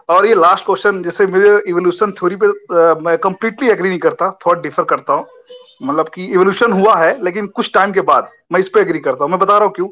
और ये last question, जैसे मेरे इवोल्यूशन थ्योरी पे मैं कंप्लीटली एग्री नहीं करता, थोड़ा डिफर करता हूँ। मतलब कि इवोल्यूशन हुआ है लेकिन कुछ टाइम के बाद, मैं इस पे एग्री करता हूँ। मैं बता रहा हूँ क्यों।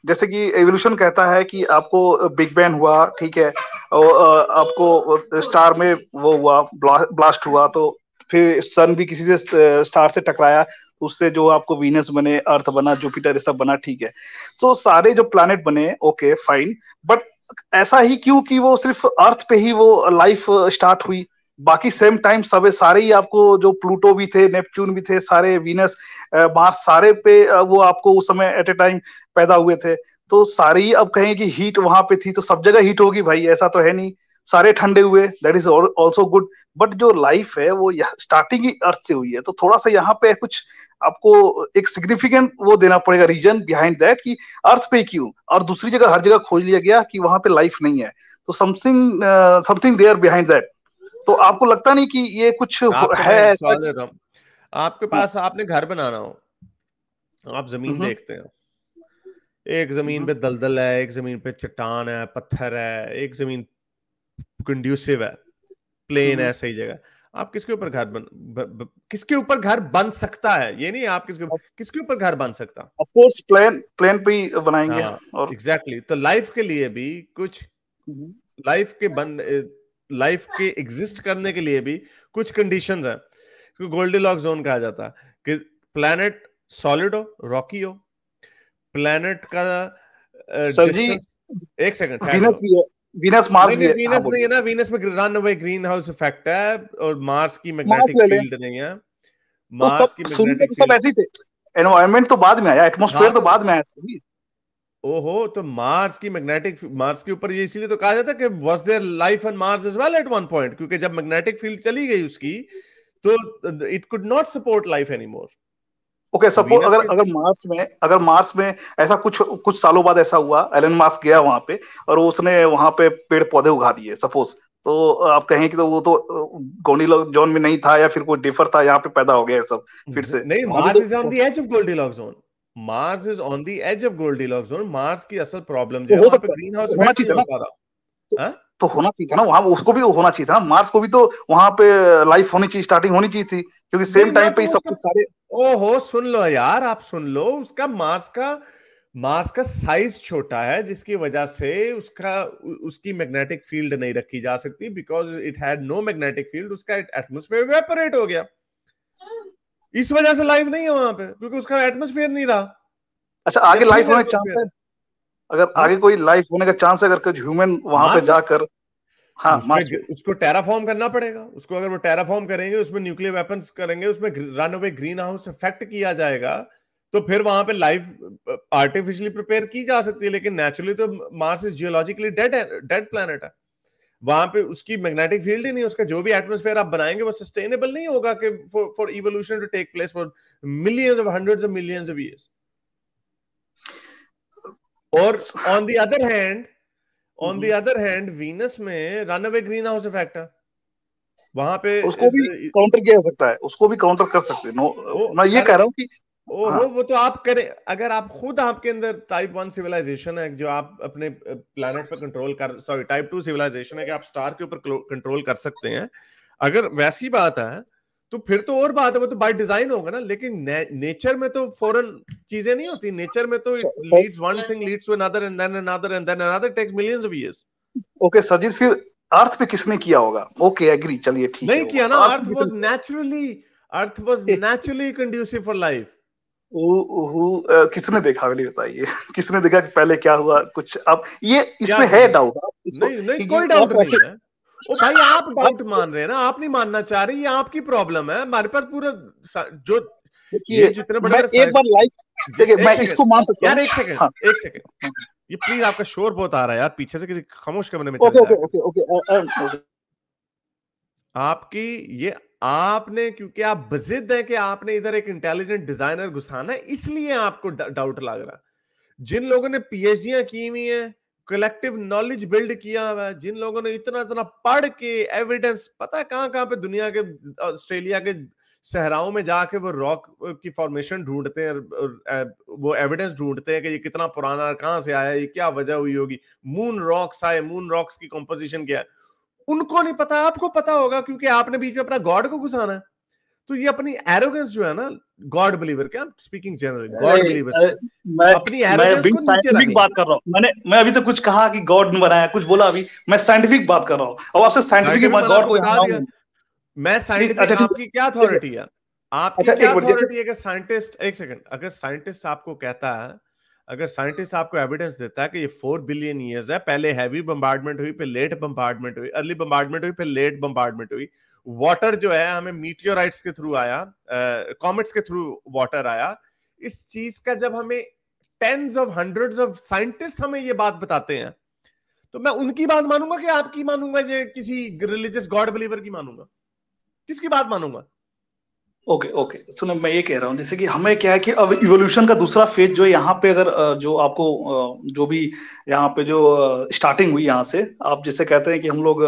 जैसे कि एवोल्यूशन कहता है कि आपको बिग बैंग हुआ, ठीक है, और आपको स्टार में वो हुआ, ब्लास्ट हुआ, तो फिर सन भी किसी से स्टार से टकराया, उससे जो आपको वीनस बने, अर्थ बना, जुपिटर, ये सब बना, ठीक है। सो सारे जो प्लैनेट बने, ओके फाइन, बट ऐसा ही क्यों कि वो सिर्फ अर्थ पे ही वो लाइफ स्टार्ट हुई? बाकी सेम टाइम सब सारे ही आपको, जो प्लूटो भी थे, नेपच्यून भी थे, सारे वीनस, मार्स, सारे पे वो आपको उस समय एट ए टाइम पैदा हुए थे। तो सारी ही अब कहें कि हीट वहां पे थी तो सब जगह हीट होगी भाई, ऐसा तो है नहीं। सारे ठंडे हुए, that is also good. But जो लाइफ है वो स्टार्टिंग ही अर्थ से हुई है, तो थोड़ा सा यहाँ पे कुछ आपको एक सिग्निफिकेंट वो देना पड़ेगा, रीजन बिहाइंड दैट, कि अर्थ पे क्यों, और दूसरी जगह हर जगह खोज लिया गया कि वहां पे लाइफ नहीं है। तो something something there behind that. तो आपको लगता नहीं कि ये कुछ आपको है मैं एक ऐसा सवाल देता हूँ। आपके हाँ, पास, आपने घर बनाना हो, आप जमीन हम्म, देखते हो, एक जमीन पे दलदल है, एक जमीन पे चट्टान है, पत्थर है, एक जमीन कंड्यूसिव है, प्लेन है, सही जगह। आप किसके ऊपर घर किसके ऊपर घर बन सकता है, ये नहीं आप किसके ऊपर घर बन सकता। ऑफ कोर्स प्लेन प्लेन पे ही बनाएंगे। हाँ, और एग्जैक्टली। तो लाइफ के लिए भी कुछ, हम्म, लाइफ के बन लाइफ के एग्जिस्ट करने के लिए भी कुछ कंडीशंस हैं, इसको गोल्डीलॉक्स जोन कहा जाता है, कि प्लैनेट सॉलिड हो, रॉकी हो, प्लैनेट का सर जी, डिस्टेंस। एक सेकंड ठहर वीनस जाओ। भी है, वीनस मार्स नहीं भी नहीं, है, हाँ वीनस नहीं बोलिए। है ना, वीनस में runaway greenhouse effect है, और मार्स की मार्स मैग्नेटिक ले लें। फील्ड नहीं है। तो मार्स सब की शुरू में मैग्नेटिक तो सब फील्ड। ऐसे ही थे। एनवायरनमेंट तो बाद में आया, हाँ एटमॉस्फेयर तो तो, बाद में आया सर जी। ओहो, तो मार्स की मैग्नेटिक, मार्स के ऊपर ये इसीलिए तो कहा जाता है कि was there life on Mars as well at one point, क्योंकि जब मैग्नेटिक फील्ड चली गई उसकी, तो it could not support life anymore. Okay, suppose Venus अगर के, अगर मार्स में ऐसा कुछ कुछ सालों बाद ऐसा हुआ, एलन मास्क गया वहां पे और उसने वहां पे पेड़ पौधे उगा दिए सपोज, तो आप कहें कि तो वो तो गोंडीलॉक जोन में नहीं था, या फिर कोई डिफर था, यहाँ पे पैदा हो गया ये सब फिर से नहीं, वहां भी मार्स तो। Is on the edge of Goldilocks zone. Mars is on the edge of Goldilocks zone. Mars की असल प्रॉब्लम जो तो है, हो वहां पे सकता है, ग्रीन हाउस तो होना इफेक्ट नहीं चाहिए था हो ना, पा तो, रहा। हाँ? तो होना चाहिए था ना वहां, उसको भी होना चाहिए था ना, मार्स को भी तो वहां पे लाइफ होनी चाहिए, स्टार्टिंग होनी चाहिए थी, क्योंकि नहीं सेम ना, टाइम पे तो ही सब उसका, कुछ सारे। ओहो सुन लो यार, आप सुन लो, उसका मार्स का साइज छोटा है, जिसकी वजह से उसकी मैग्नेटिक फील्ड नहीं रखी जा सकती, because it had no magnetic field, उसका एटमॉस्फेयर वेपोरेट हो गया। इस वजह से लाइफ नहीं है वहां पे, क्योंकि उसका एटमॉस्फेयर नहीं रहा, अच्छा, या आगे लाइफ थिन होने का चांस एटमॉस्फेयर है? है। अगर हाँ, आगे कोई लाइफ होने का चांस है, अगर कुछ ह्यूमन वहां पे मार्स में, जाकर। हाँ, उसमें मार्स पे। उसको टेराफॉर्म करना पड़ेगा उसको। अगर वो टेराफॉर्म करेंगे, उसमें न्यूक्लियर वेपन्स करेंगे, उसमें run away greenhouse effect किया जाएगा, तो फिर वहां पे लाइफ आर्टिफिशियली प्रिपेयर की जा सकती है। लेकिन नेचुरली तो मार्स इज जियोलॉजिकली डेड है, डेड प्लैनेट है। वहां पे उसकी मैग्नेटिक फील्ड ही नहीं, उसका जो भी एटमॉस्फेयर आप बनाएंगे वो सस्टेनेबल नहीं होगा कि for evolution to take place for millions of, hundreds of millions of years. और on the other hand, Venus में runaway greenhouse effect है वहां पे। उसको भी काउंटर किया जा सकता है, उसको भी काउंटर कर सकते हैं, ओ मैं ये कर कह रहा हूँ कि हाँ। ओहो, वो तो आप करें, अगर आप खुद, आपके अंदर टाइप 1 सिविलाइजेशन है जो आप अपने प्लैनेट पे कंट्रोल कर, सॉरी टाइप 2 सिविलाइजेशन है कि आप स्टार के ऊपर कंट्रोल कर सकते हैं, अगर वैसी बात है तो फिर तो और बात है, वो तो बाय डिजाइन होगा ना। लेकिन नेचर में तो फॉरन चीजें नहीं होती। नेचर में तो it sir, leads, one thing leads to another and then another and then another, takes millions of years. Okay Sarjit, फिर अर्थ पे किसने किया होगा? ओके एग्री, चलिए ठीक है, नहीं वो किया ना, अर्थ पे अर्थ किसने वाज किया? Naturally, earth was naturally conducive for life. किसने देखा, पहले बताइए किसने देखा कि पहले क्या हुआ कुछ? अब ये क्या इसमें है किसने? डाउट इसको, नहीं नहीं, क्योंकि कोई डाउट अर्थ नहीं ऐसे है। ओ भाई, आप डाउट अर्थ मान रहे हैं ना, आप नहीं मानना चाह रहे, ये आपकी प्रॉब्लम है। हमारे पास पूरा जो ये देखिए, जितने बड़े मैं बड़े एक बार साइंस, लाइफ, देखिए एक मैं सेकंड इसको मान सकता यार, हूँ। एक सेकंड, हाँ, एक सेकंड, ये प्लीज, आपका शोर बहुत आ रहा है यार पीछे से, किसी खामोश कमरे में चले ओके ओके जाया ओके करो। Okay okay. आपकी ये, आपने, क्योंकि आप बजिद है कि आपने इधर एक इंटेलिजेंट डिजाइनर घुसाना है, इसलिए आपको डाउट लग रहा है। जिन लोगों ने पीएचडियां की हुई हैं, कलेक्टिव नॉलेज बिल्ड किया हुआ है, जिन लोगों ने इतना इतना पढ़ के एविडेंस, पता है कहां कहां पे दुनिया के, ऑस्ट्रेलिया के सहराओं में जाके वो रॉक की फॉर्मेशन ढूंढते हैं, और वो एविडेंस ढूंढते हैं कि ये कितना पुराना, कहां से आया, ये क्या वजह हुई होगी, मून रॉक्स आए, मून रॉक्स की कंपोजिशन क्या है, उनको नहीं पता, आपको पता होगा, क्योंकि आपने बीच में अपना गॉड को घुसाना है। तो ये अपनी एरोगेंस जो है ना, गॉड बिलीवर क्या, स्पीकिंग जनरली गॉड बिलीवर्स, अपनी एरोगेंस को नीचे साइंटिफिक बात कर रहा हूँ। मैं अभी तो कुछ कहा कि गॉड ने बनाया, कुछ बोला, अभी मैं साइंटिफिक बात कर रहा हूँ। अब आपसे साइंटिफिक गॉड को बता दिया मैं। साइंटिफिक आपकी क्या अथॉरिटी है? आपकी क्या अथॉरिटी है? अगर साइंटिस्ट, एक सेकंड, अगर साइंटिस्ट आपको कहता है, अगर साइंटिस्ट आपको एविडेंस देता है कि ये 4 बिलियन ईयर्स है, पहले हैवी बम्बार्डमेंट हुई, फिर लेट बम्बार्डमेंट हुई, अर्ली बम्बार्डमेंट हुई, फिर लेट बम्बार्डमेंट हुई, वाटर जो है हमें मीटियोराइट्स के थ्रू आया, कॉमेट्स के थ्रू वाटर आया, इस चीज का जब हमें tens of hundreds of scientist हमें ये बात बताते हैं, तो मैं उनकी बात मानूंगा कि आपकी मानूंगा, ये किसी रिलीजियस गॉड बिलीवर की मानूंगा? किसकी बात मानूंगा? ओके सुनो, मैं ये कह रहा हूँ जैसे कि हमें क्या है कि अब इवोल्यूशन का दूसरा फेज जो है यहाँ पे, अगर जो आपको जो भी यहाँ पे जो स्टार्टिंग हुई यहाँ से, आप जैसे कहते हैं कि हम लोग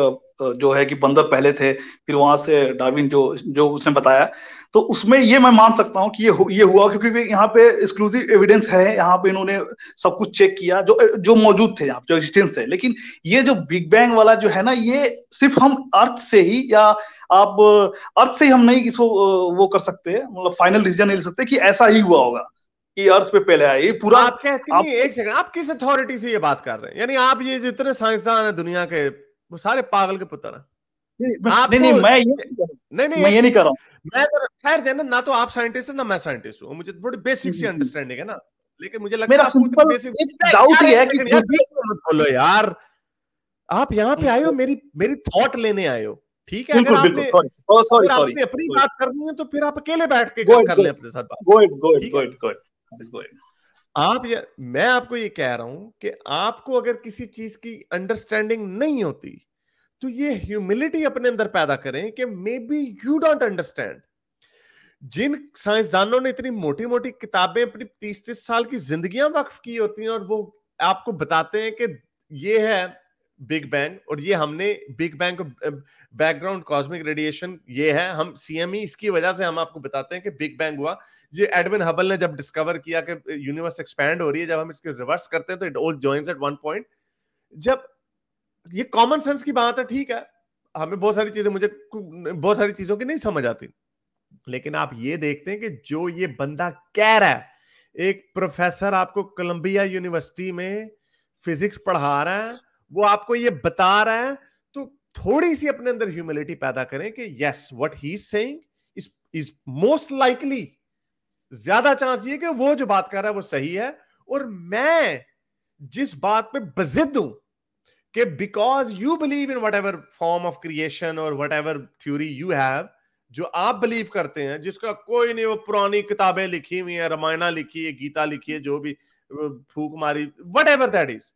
जो है कि बंदर पहले थे, फिर वहां से डार्विन जो उसने बताया, तो उसमें ये मैं मान सकता हूँ कि ये हुआ, क्योंकि यहाँ पे एक्सक्लूसिव एविडेंस है, यहाँ पे इन्होंने सब कुछ चेक किया जो मौजूद थे, यहाँ पे जो एग्जिस्टेंस है। लेकिन ये जो बिग बैंग वाला जो है ना, ये सिर्फ हम अर्थ से ही, या आप अर्थ से ही हम नहीं इसको वो कर सकते, मतलब फाइनल डिसीजन नहीं ले सकते कि ऐसा ही हुआ होगा कि अर्थ पे पहले आया ये पूरा। आप कहते नहीं, एक सेकंड, आप किस अथॉरिटी से ये बात कर रहे हैं? यानी आप ये जितने साइंसदान हैं दुनिया के, वो सारे पागल के पुत्र हैं। नहीं, मैं ये नहीं कर रहा हूँ। मैं खैर जाना ना, तो आप साइंटिस्ट है ना मैं साइंटिस्ट हूँ, मुझे थोड़ी बेसिक सी अंडरस्टैंडिंग है ना, लेकिन मुझे लगता है आपको इतनी बेसिक डाउट ये है कि बोलो यार, आप यहाँ पे आए हो मेरी थॉट लेने आए हो, ठीक है? अगर आपने अपनी बात करनी है तो फिर आप अकेले बैठ के कर ले अपने साथ बात। मैं आपको ये कह रहा हूं कि आपको अगर किसी चीज की अंडरस्टैंडिंग नहीं होती, तो ये ह्यूमिलिटी अपने अंदर पैदा करें कि maybe you don't understand. जिन साइंसदानों ने इतनी मोटी मोटी किताबें अपनी 30-30 साल की जिंदगियां वक्फ की होती हैं, और वो आपको बताते हैं कि ये है बिग बैंग, और ये हमने बिग बैंग को बैकग्राउंड कॉस्मिक रेडिएशन ये है, हम सीएमई इसकी वजह से हम आपको बताते हैं कि बिग बैंग हुआ। ये एडविन हबल ने जब डिस्कवर किया कि यूनिवर्स एक्सपैंड हो रही है, जब हम इसके रिवर्स करते हैं तो it all joins at one point. जब ये कॉमन सेंस की बात है, ठीक है, हमें बहुत सारी चीजें, मुझे बहुत सारी चीजों की नहीं समझ आती, लेकिन आप ये देखते हैं कि जो ये बंदा कह रहा है, एक प्रोफेसर आपको कोलंबिया यूनिवर्सिटी में फिजिक्स पढ़ा रहा है, वो आपको ये बता रहा है, तो थोड़ी सी अपने अंदर ह्यूमिलिटी पैदा करें कि yes, what he is saying is most likely, ज्यादा चांस ये कि वो जो बात कर रहा है वो सही है। और मैं जिस बात पे बजिद हूं कि because you believe in whatever form of creation और whatever theory you have, जो आप बिलीव करते हैं, जिसका कोई नहीं, वो पुरानी किताबें लिखी हुई है, रामायण लिखी है, गीता लिखी है, जो भी फूक मारी, what ever that is,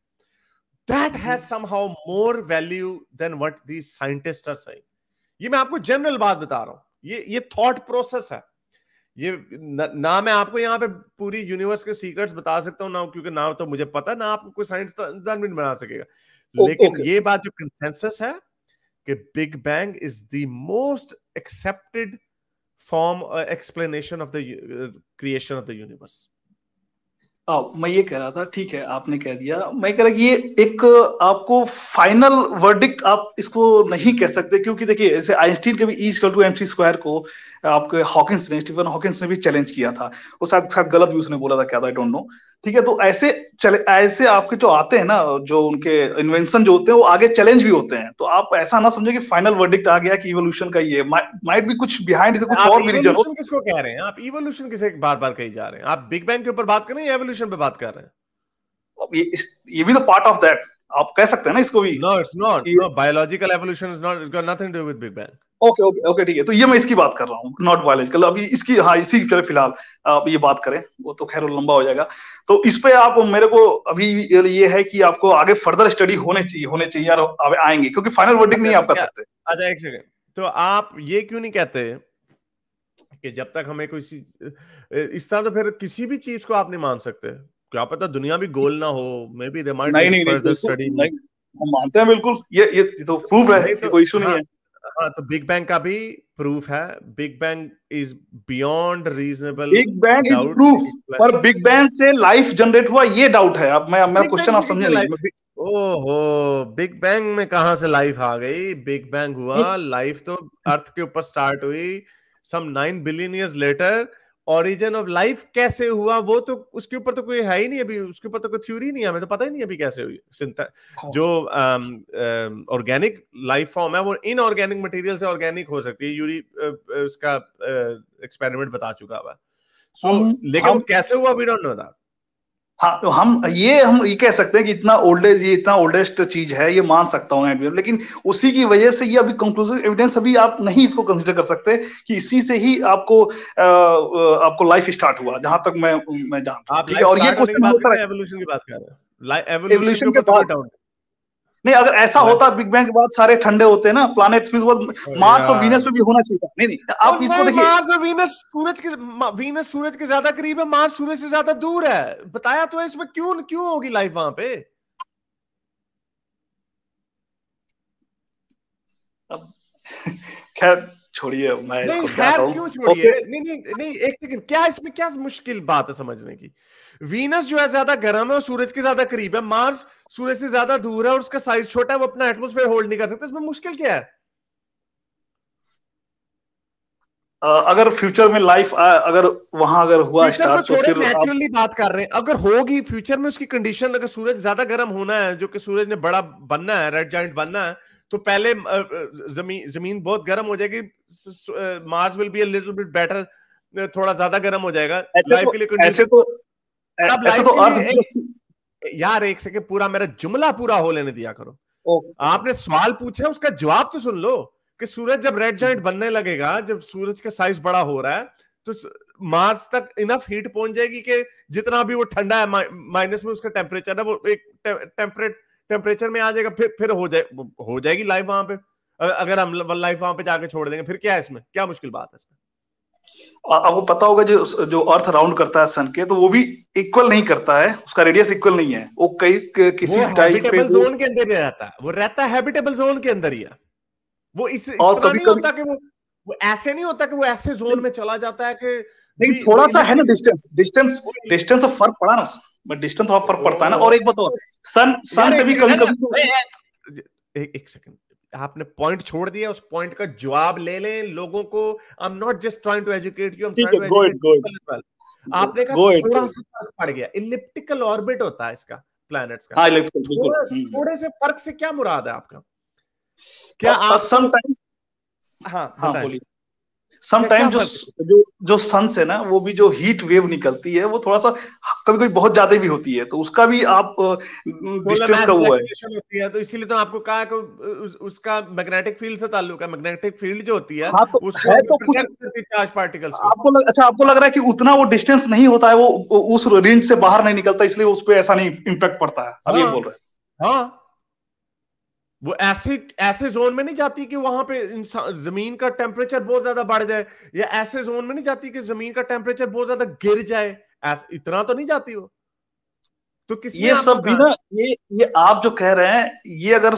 that has somehow more value than what these scientists are saying. ये मैं आपको जनरल बात बता रहा हूं, ये थॉट प्रोसेस है। ये ना मैं आपको यहाँ पे पूरी यूनिवर्स के सीक्रेट्स बता सकता हूँ ना, क्योंकि ना तो मुझे पता, ना आपको कोई साइंसदान भी बना सकेगा, लेकिन ये बात जो कंसेंसस है कि big bang is the most accepted form explanation of the creation of the universe. मैं ये कह रहा था, ठीक है आपने कह दिया, मैं कह रहा कि ये एक आपको फाइनल वर्डिक्ट आप इसको नहीं कह सकते, क्योंकि देखिए जैसे आइंस्टीन के भी E=mc² को आपके हॉकिंस ने, स्टीफन हॉकिंस ने भी चैलेंज किया था, वो शायद गलत भी उसने बोला था, क्या था आई डोंट नो, ठीक है? तो ऐसे आपके जो आते हैं ना, जो उनके इन्वेंशन जो होते हैं वो आगे चैलेंज भी होते हैं, तो आप ऐसा ना समझे कि फाइनल वर्डिक्ट आ गया कि इवोल्यूशन का ये माइट भी कुछ बिहाइंड इसे कुछ और भी रीजन हो। किसको कह रहे हैं आप? इवोल्यूशन किसे बार बार कही जा रहे हैं? आप बिग बैंग के ऊपर बात कर रहे हैं या एवोल्यूशन पे बात कर रहे हैं? ये भी तो पार्ट ऑफ दैट, आप कह सकते हैं ना इसको भी। No, it's not, no, biological evolution is not, it's got nothing to do with big bang. Okay ठीक है, तो ये मैं इसकी बात कर रहा हूँ, नॉट बायोलॉजिकल। अभी इसकी, हाँ, इसी की फिलहाल आप ये बात करें, वो तो खैर लंबा हो जाएगा, तो इस पे आप मेरे को अभी ये है कि आपको आगे फर्दर स्टडी होने चाहिए और आएंगे, क्योंकि फाइनल वर्डिक्ट नहीं आप कर सकते। अच्छा एक सेकंड, तो आप ये क्यों नहीं कहते कि जब तक हमें कोई इस तरह, तो फिर किसी भी चीज को आप नहीं मान सकते? क्या पता दुनिया भी गोल ना हो, may be they might be further study. हम मानते हैं बिल्कुल, ये तो प्रूफ है, कोई इशू नहीं है। हाँ, तो बिग बैंग का भी प्रूफ है, big bang is beyond reasonable, big bang is proof, पर बिग बैंग से लाइफ जनरेट हुआ ये डाउट है। अब मेरा क्वेश्चन आप समझे नहीं। ओहो, बिग बैंग में कहां से लाइफ आ गई? बिग बैंग हुआ, लाइफ तो अर्थ के ऊपर स्टार्ट हुई सम 9 billion years later. Origin of life कैसे हुआ वो तो उसके ऊपर तो कोई है ही नहीं अभी, उसके ऊपर तो कोई थ्योरी नहीं है, हमें तो पता ही नहीं अभी कैसे हुई। जो ऑर्गेनिक लाइफ फॉर्म है वो इनऑर्गेनिक मटेरियल से ऑर्गेनिक हो सकती है, यूरी उसका एक्सपेरिमेंट बता चुका हुआ। सो लेकिन वो कैसे हुआ, वी डोंट नो दैट। हाँ, हम ये कह सकते हैं कि ये इतना ओल्डेस्ट चीज है, ये मान सकता हूँ मैं, लेकिन उसी की वजह से ये अभी कंक्लूसिव एविडेंस अभी आप नहीं इसको कंसीडर कर सकते कि इसी से ही आपको लाइफ स्टार्ट हुआ, जहां तक मैं जानता हूँ। आप ठीक है, और ये क्वेश्चन बहुत सारा एवोल्यूशन की बात कर रहे हैं, एवोल्यूशन के एवोल्यूशन के ऊपर तो कोई बाद डाउट नहीं, अगर ऐसा होता बिग बैंग के बाद सारे ठंडे होते ना प्लैनेट्स भी, मार्स और वीनस पे भी होना चाहिए था। नहीं नहीं, आप इसको देखिए, मार्स और वीनस सूरज के ज्यादा करीब है, मार्स सूरज से ज्यादा दूर है, बताया तो है। इसमें क्यों होगी लाइफ वहां पे? अब खैर छोड़िए, मैं नहीं इसको जाता खैर हूँ। क्यों छोड़िए, ओके, नहीं एक सेकंड, क्या इसमें क्या मुश्किल बात है समझने की? वीनस जो है ज्यादा गर्म है और सूरज के ज्यादा करीब है, मार्स सूरज से ज्यादा दूर है और उसका साइज छोटा है, वो अपना एटमॉस्फेयर होल्ड नहीं कर सकता, इसमें मुश्किल क्या है? अगर फ्यूचर में लाइफ अगर वहां अगर हुआ फ्यूचर को स्टार्ट, तो छोड़े, फिर आप नेचुरली बात कर रहे हैं, अगर होगी फ्यूचर में उसकी कंडीशन, अगर सूरज ज्यादा गर्म होना है, जो कि सूरज ने बड़ा बनना है, रेड जाइंट बनना है, तो पहले जमीन बहुत गर्म हो जाएगी, Mars will be a little bit better, थोड़ा ज्यादा गर्म हो जाएगा लाइफ के लिए ऐसे कंडीशन। तो अब ऐसे लाइफ तो के अर्थ लिए यार एक सेकंड, पूरा मेरा जुमला पूरा हो लेने दिया करो। आपने सवाल पूछा, उसका जवाब तो सुन लो कि सूरज जब रेड जाइंट बनने लगेगा, जब सूरज का साइज बड़ा हो रहा है, तो मार्स तक इनफ हीट पहुंच जाएगी कि जितना भी वो ठंडा है, माइनस में उसका टेम्परेचर है, वो एक टेम्परेचर में आ जाएगा, फिर हो जाएगी लाइफ वहां पे। अगर हम लाइफ वहां पे जाके छोड़ देंगे, फिर क्या है इसमें, क्या मुश्किल बात है इसमें? आपको पता होगा, जो अर्थ राउंड करता है सन के, तो वो भी इक्वल नहीं करता है, उसका रेडियस इक्वल नहीं है, वो किसी वो टाइम पे हैबिटेबल जोन के अंदर ही रहता है, वो रहता है हैबिटेबल जोन के अंदर ही है। वो इस और तरह कभी नहीं कभी होता कि वो ऐसे नहीं होता कि वो ऐसे जोन में चला जाता है कि नहीं, वो थोड़ा सा है ना इलिप्टिक। डिस्टेंस से फर्क पड़ा ना, बट डिस्टेंस थोड़ा फर्क पड़ता है ना। और एक बात और, सन यार से एक भी सेकंड, कभी कभी एक सेकंड, आपने पॉइंट छोड़ दिया, उस पॉइंट का जवाब ले लें लोगों को। I am not just trying to educate you, I am ठीक ट्राइंग है, to go educate it go it people as well. आपने कहा गो इट थोड़ा सा फर्क पड़ गया, इलिप्टिकल ऑर्बिट होता है इसका, प्लैनेट्स का। हाँ, इलेक्ट्रिकल थोड़ा बिल्कुल। थोड़े से फर्क से क्या मुराद है आपका? क्या आपको, सम टाइम, हाँ हाँ बताएं, बोलिए। सम क्या टाइम क्या जो फर्क है? जो जो सन से ना, वो भी जो हीट वेव निकलती है, वो थोड़ा सा कभी कभी बहुत ज्यादा भी होती है, तो उसका भी आप सोलर डिस्टेंस मास का वो है। इजेक्शन होती है, तो इसीलिए तो आपको कहा है कि उसका मैग्नेटिक फील्ड से ताल्लुक है। मैग्नेटिक फील्ड जो होती है हाँ, तो उसको है तो कुछ, प्रोटेक्ट करती है चार्ज पार्टिकल्स को। अच्छा, आपको लग रहा है कि उतना वो डिस्टेंस नहीं होता है, वो उस रेंज से बाहर नहीं निकलता, इसलिए उस पर ऐसा नहीं इम्पैक्ट पड़ता है, आप ये हाँ बोल रहे हैं? हाँ, वो ऐसे ऐसे जोन में नहीं जाती कि वहां पे जमीन का टेम्परेचर बहुत ज्यादा बढ़ जाए, या ऐसे जोन में नहीं जाती कि जमीन का टेम्परेचर बहुत ज्यादा गिर जाए, इतना तो नहीं जाती वो। तो किसने ये आपको सब भी कहा? ना, ये आप जो कह रहे हैं, ये अगर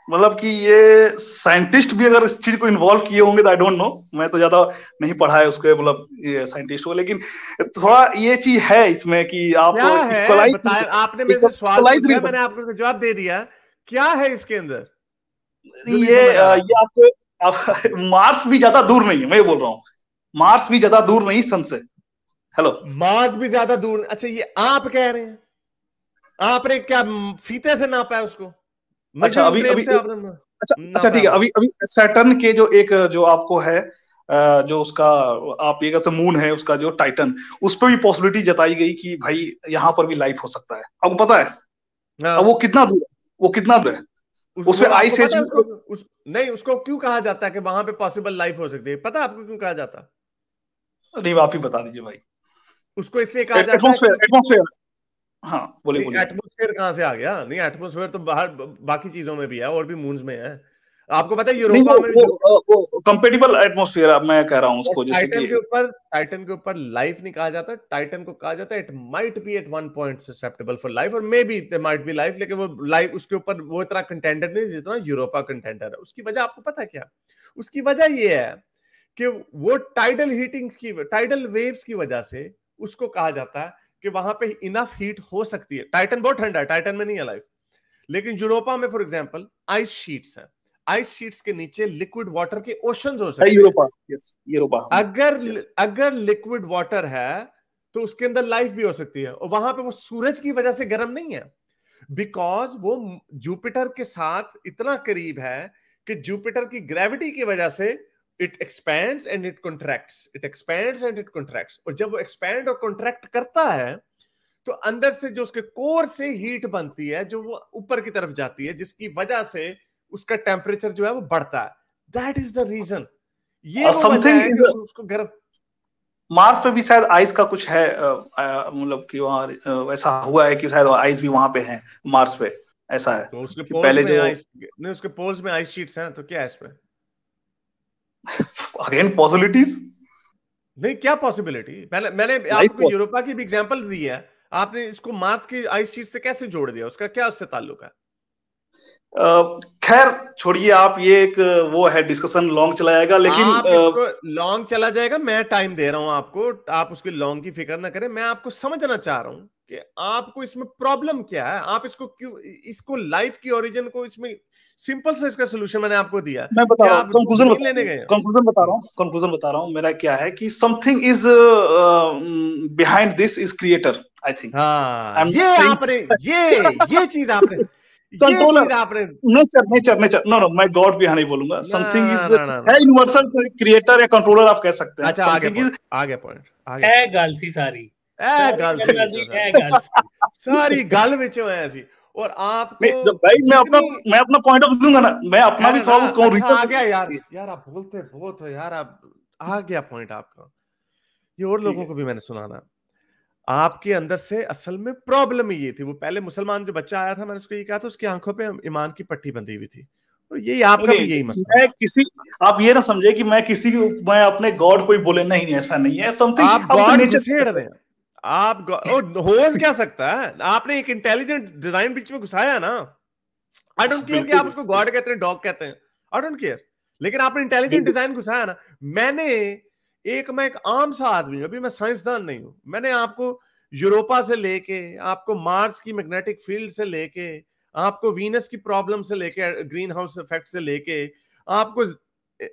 मतलब कि ये साइंटिस्ट भी अगर इस चीज को इन्वॉल्व किए होंगे तो आई डोंट नो, मैं तो ज्यादा नहीं पढ़ा है उसके, मतलब ये साइंटिस्ट को, लेकिन थोड़ा ये चीज है इसमें कि आप क्या है बताया, आपने मेरे से सवाल इक्वलाइज पूछा नहीं है, मैंने सकते। आपको जवाब दे दिया। क्या है इसके अंदर जो नहीं ये समझ आ रहा? ये मार्स भी ज्यादा दूर नहीं है, मैं ये बोल रहा हूँ, मार्स भी ज्यादा दूर नहीं सन से। हेलो, मार्स भी ज्यादा दूर? अच्छा, ये आप कह रहे हैं? आपने क्या फीते से नापा है उसको? अच्छा, मेजरिंग अभी टेप अभी से आपने अच्छा अच्छा, नापा है ठीक है, वो? अभी अभी सैटर्न के जो जो आपको है, जो उसका, आप ये कहते मून है उसका, जो टाइटन, उस पर भी पॉसिबिलिटी जताई गई कि भाई यहाँ पर भी लाइफ हो सकता है। आपको पता है? अब हाँ, वो कितना दूर है, वो कितना दूर है, उस वो पे आपको आइस एज पता है उसको, नहीं उसको क्यों कहा जाता है कि वहां पे पॉसिबल लाइफ हो सकती है? पता है आपको क्यों कहा जाता है? नहीं, आप ही बता दीजिए भाई। उसको इसलिए कहा जाता है एटमोस्फेयर, कि एटमोस्फेयर, हाँ बोलिए नहीं, बोलिए। एटमोस्फेयर कहां से आ गया? नहीं, एटमोस्फेयर तो बाहर बाकी चीजों में भी है, और भी मून्स में है। आपको पता है नहीं, यूरोपा में वो कंपेटिबल एटमोस्फेयर मैं कह रहा हूँ और उसको, जैसे कि टाइटन के ऊपर लाइफ नहीं कहा जाता, टाइटन को कहा जाता है it might be at one point susceptible for life, और maybe there might be life, लेकिन वो लाइफ उसके ऊपर वो इतना कंटेंडर नहीं जितना यूरोपा कंटेंडर है। उसकी वजह आपको पता है क्या? उसकी वजह ये है कि वो टाइडल वेव्स की वजह से उसको कहा जाता है कि वहां पे इनफ हीट हो सकती है। टाइटन बहुत ठंडा है, टाइटन में नहीं है लाइफ, लेकिन यूरोपा में फॉर एग्जांपल आइस शीट्स हैं, आइस शीट्स के नीचे लिक्विड वाटर के ओशंस हो सकते हैं। Europa, yes, Europa. अगर लिक्विड वाटर है तो उसके अंदर लाइफ भी हो सकती है, और वहां पे वो सूरज की वजह से गर्म नहीं है, बिकॉज वो जुपिटर के साथ इतना करीब है कि जुपिटर की ग्रेविटी की वजह से it expands and it contracts, it expands and it contracts. और जब वो एक्सपैंड और कॉन्ट्रैक्ट करता है तो अंदर से जो उसके कोर से हीट बनती है जो वो ऊपर की तरफ जाती है, जिसकी वजह से उसका टेम्परेचर जो है वो बढ़ता है। That is the reason. ये वो वजह है कि उसको गर्म। मार्स पे भी शायद आइस का कुछ है, मतलब कि वहाँ ऐसा हुआ है कि शायद आइस भी वहां पे है मार्स पे, ऐसा है। तो उसके पोल्स में आइस नहीं, उसके पोल्स में आइस शीट्स हैं, तो क्या है इसमें? अगेन पॉसिबिलिटीज नहीं, क्या पॉसिबिलिटी? मैंने आपको यूरोपा की भी एग्जांपल दी है, आपने इसको मार्स की आइस शीट से कैसे जोड़ दिया? उसका क्या उससे ताल्लुक है? खैर छोड़िए आप, ये एक वो है डिस्कशन, लॉन्ग चला जाएगा। लेकिन आप इसको लॉन्ग चला जाएगा, मैं टाइम दे रहा हूं आपको, आप उसकी लॉन्ग की फिक्र ना करें। मैं आपको समझना चाह रहा हूं कि आपको इसमें प्रॉब्लम क्या है, आप इसको क्यों, इसको लाइफ की ओरिजिन को, इसमें सिंपल से इसका सोल्यूशन मैंने आपको दिया। मैं बता रहा हूं, कंक्लूजन बता रहा हूं। मेरा क्या है कि something is behind this is creator, I think. हाँ, ये आपने ये चीज आपने कंट्रोलर आपने नेचर नो मैं गॉड भी नहीं बोलूंगा। समथिंग इज है यूनिवर्सल क्रिएटर या कंट्रोलर आप कह सकते हैं। अच्छा, आगे पॉइंट है गल सी सारी सारी गल विचों है ऐसी। और आपको भाई मैं अपना पॉइंट ऑफ दूंगा ना, मैं अपना भी थोड़ा बहुत कहूं। अच्छा, आ गया यार आप बोलते बहुत हो यार, आप आ गया पॉइंट आपका। ये और लोगों को भी मैंने सुनाना। आपके अंदर से असल में प्रॉब्लम ये थी, वो पहले मुसलमान जो बच्चा आया था, मैंने उसको ये कहा था उसकी आंखों पे ईमान की पट्टी बंधी हुई थी, और यही आपका भी यही मसला। मैं किसी, आप ये ना समझे कि मैं किसी, मैं अपने गॉड कोई बोले नहीं, ऐसा नहीं है। समथिंग आप गॉड घुसेड़ रहे हैं, आप हो क्या सकता है? आपने एक इंटेलिजेंट डिजाइन बीच में घुसाया ना। आई डोंट केयर कि आप उसको गॉड कहते हैं, डॉग कहते हैं, आई डोंट केयर, लेकिन आपने इंटेलिजेंट डिजाइन घुसाया ना। मैं एक आम सा आदमी हूं, अभी मैं साइंसदान नहीं हूं। मैंने आपको यूरोपा से लेके, आपको मार्स की मैग्नेटिक फील्ड से लेके, आपको वीनस की प्रॉब्लम से लेके, ग्रीन हाउस इफेक्ट से लेके, आपको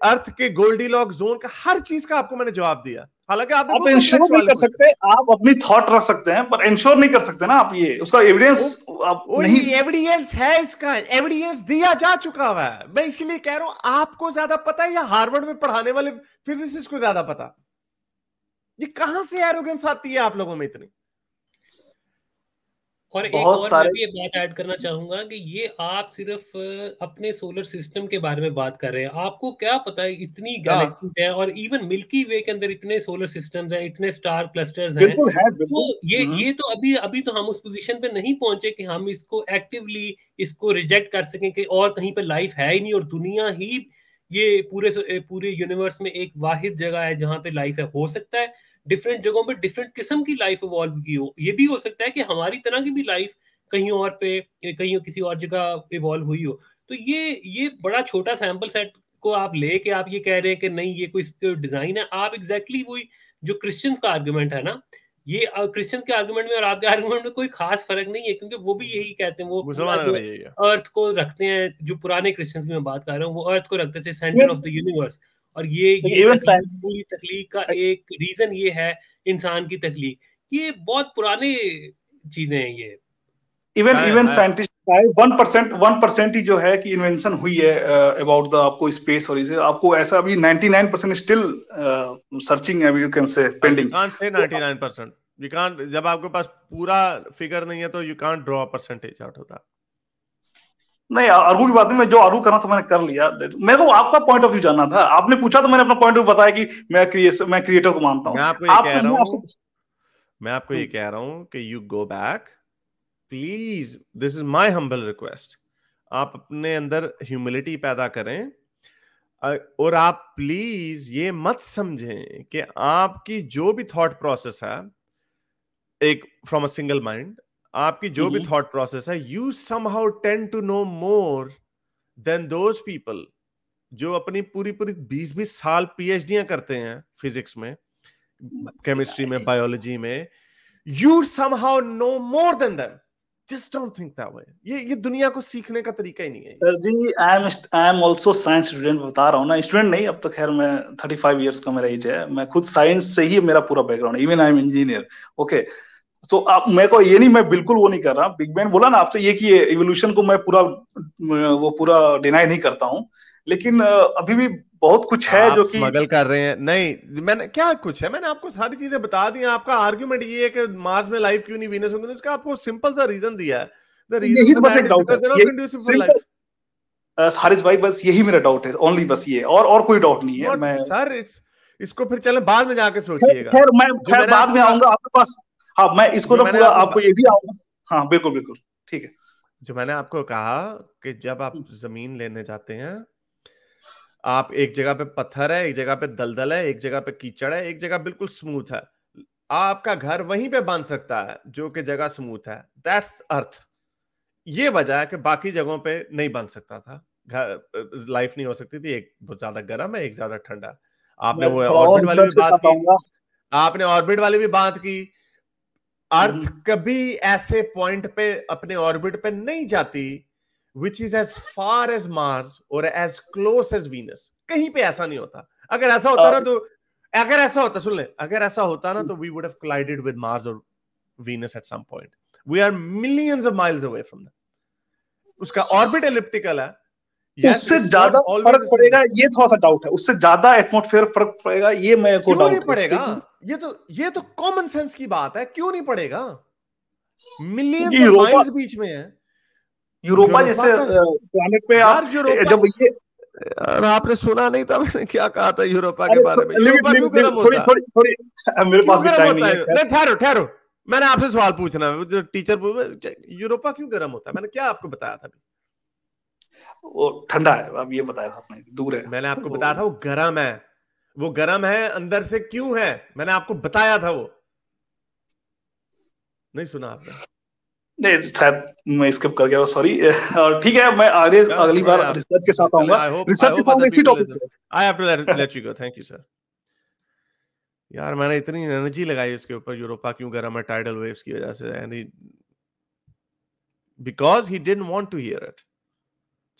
अर्थ के गोल्डीलॉक जोन का हर चीज का आपको मैंने जवाब दिया। हालांकि आप इंश्योर नहीं कर सकते, आप अपनी थॉट रख सकते हैं, पर इंश्योर नहीं कर सकते ना आप। ये उसका एविडेंस नहीं, एविडेंस है, इसका एविडेंस दिया जा चुका हुआ है। मैं इसीलिए कह रहा हूं, आपको ज्यादा पता है या हार्वर्ड में पढ़ाने वाले फिजिसिस्ट को ज्यादा पता? ये कहां से एरोगेंस आती है आप लोगों में इतनी? और एक और मैं भी ये बात ऐड करना चाहूंगा कि ये आप सिर्फ अपने सोलर सिस्टम के बारे में बात कर रहे हैं। आपको क्या पता है इतनी गैलेक्सीज हैं, और इवन मिल्की वे के अंदर इतने सोलर सिस्टम्स हैं, इतने स्टार क्लस्टर्स हैं। तो ये तो अभी तो हम उस पोजीशन पे नहीं पहुंचे कि हम इसको एक्टिवली इसको रिजेक्ट कर सकें कि और कहीं पे लाइफ है ही नहीं, और दुनिया ही ये पूरे यूनिवर्स में एक वाहिद जगह है जहां पे लाइफ है। हो सकता है डिफरेंट जगहों पे डिफरेंट किस्म की लाइफ इवॉल्व की हो। ये भी हो सकता है कि हमारी तरह की भी लाइफ कहीं और पे, कहीं किसी और जगह इवॉल्व हुई हो। तो ये बड़ा छोटा सैंपल सेट को आप लेके आप ये कह रहे हैं कि नहीं ये कोई डिजाइन है। आप एग्जैक्टली वही जो क्रिश्चियंस का आर्गुमेंट है ना, ये क्रिश्चियन के आर्गुमेंट में और आपके आर्गुमेंट में कोई खास फर्क नहीं है, क्योंकि वो भी यही कहते हैं, वो अर्थ को रखते हैं। जो पुराने क्रिश्चियंस की मैं बात कर रहा हूँ, वो अर्थ को रखते थे सेंटर ऑफ द यूनिवर्स। और ये पूरी तख्लीक का एक रीजन ये है इंसान की तख्लीक। ये बहुत पुराने चीजें हैं। ये इवन साइंटिस्ट 1% ही जो है कि इन्वेंशन हुई है अबाउट द आपको स्पेस, और इसे आपको ऐसा अभी 99% स्टिल सर्चिंग है, you can say pending. You can't say 99%, you can't, जब आपके पास पूरा फिगर नहीं है तो you can't draw percentage out of that. नहीं, आर्गू की बात नहीं, मैं जो आर्गू करना था मैंने कर लिया। मेरे को आपका पॉइंट ऑफ व्यू जानना था, आपने पूछा तो मैंने अपना पॉइंट ऑफ व्यू बताया कि मैं क्रिएटर को मानता हूं। मैं आपको ये कह रहा हूं कि you go back please, this is my humble request. आप अपने अंदर ह्यूमिलिटी पैदा करें, और आप प्लीज ये मत समझें कि आपकी जो भी थॉट प्रोसेस है, एक फ्रॉम अ सिंगल माइंड, आपकी जो भी थॉट प्रोसेस है, you somehow tend to know more than those people जो अपनी पूरी 20-20 साल पीएचडियां करते हैं फिजिक्स में, केमिस्ट्री में, बायोलॉजी में। You somehow know more than them. Just don't think that way. ये दुनिया को सीखने का तरीका ही नहीं है। Sir ji, I am also science student, बता रहा हूँ ना, स्टूडेंट नहीं, अब तो खैर मैं 35 इयर्स का मेरा एज है, मैं खुद साइंस से ही मेरा पूरा बैकग्राउंड है, even I am engineer. Okay, so आप मेरे को ये नहीं, मैं बिल्कुल वो नहीं कर रहा, बिग बैंग बोला ना आपसे, ये कि इवोल्यूशन को मैं पूरा डिनाई नहीं करता हूँ, लेकिन अभी भी बहुत कुछ है जो कि स्मगल कर रहे हैं। नहीं, मैंने क्या कुछ है, मैंने आपको सारी चीजें बता दी। आपका आर्ग्यूमेंट ये है कि मार्स में लाइफ क्यों नहीं, वीनस में, इसका आपको सिंपल सा रीजन दिया है। यही बस एक डाउट है हारिस भाई, बस यही मेरा डाउट है, ओनली बस ये, और कोई डाउट नहीं है। मैं सर इसको फिर चले बाद में जाके सोचिएगा। खैर मैं बाद में आऊंगा आपके पास। हाँ, मैं इसको ना पूरा आपको ये भी आऊंगा। हाँ बिल्कुल बिल्कुल, ठीक है। जो मैंने आपको कहा कि जब आप जमीन लेने जाते हैं, आप एक जगह पे पत्थर है, एक जगह पे दलदल है, एक जगह पे कीचड़ है, एक जगह बिल्कुल स्मूथ है, आपका घर वहीं पे बन सकता है जो कि जगह स्मूथ है। दैट्स अर्थ। ये वजह है कि बाकी जगहों पे नहीं बन सकता था, लाइफ नहीं हो सकती थी। एक बहुत ज्यादा गर्म है, एक ज्यादा ठंडा। आपने वो ऑर्बिट वाली भी बात की, आपने ऑर्बिट वाली भी बात की। अर्थ कभी ऐसे पॉइंट पे अपने ऑर्बिट पे नहीं जाती which is as far as Mars or as close as Venus। कहीं पे ऐसा नहीं होता। अगर ऐसा होता ना तो, अगर ऐसा होता, सुन ले, अगर ऐसा होता ना तो we would have collided with Mars or Venus at some point। We are millions of miles away from them। उसका ऑर्बिट एलिप्टिकल है। उससे ज्यादा फर्क पड़ेगा, ये थोड़ा सा डाउट है। उससे ज्यादा एटमॉस्फेयर फर्क पड़ेगा, ये मेरे को डाउट है। पड़ेगा, ये तो कॉमन सेंस की बात है। क्यों नहीं पड़ेगा? मिलियंस ऑफ माइल्स बीच में है। यूरोपा जैसे प्लैनेट पे आप जब ये, आपने सुना नहीं था मैंने क्या कहा था यूरोपा के बारे में? थोड़ी मेरे पास भी टाइम नहीं है। ठहरो, मैंने आपसे सवाल पूछना है। जो टीचर, यूरोपा क्यों गर्म होता है? मैंने क्या आपको बताया था? वो ठंडा है, अब ये बताया था आपने, दूर है। मैंने आपको बताया था वो गर्म है। वो गर्म है अंदर से, क्यों है? मैंने आपको बताया था। वो नहीं सुना आपने? नहीं, शायद मैं स्किप कर गया, सॉरी। और ठीक है, मैं आगे अगली बार रिसर्च के साथ आऊंगा। रिसर्च के साथ इसी टॉपिक पे। I have to let you go. Thank you sir. यार मैंने इतनी एनर्जी लगाई इसके ऊपर, यूरोपा क्यों गर्म है टाइडल वेव्स की वजह से, and because he didn't want to hear it.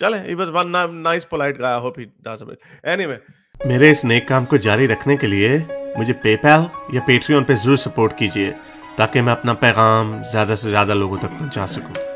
चले, he was one nice polite guy, I hope he does a bit. Anyway, मेरे इस नेक काम को जारी रखने के लिए मुझे पेपैल या पेट्रियन पे जरूर सपोर्ट कीजिए, ताकि मैं अपना पैगाम ज्यादा से ज्यादा लोगों तक पहुंचा सकूं।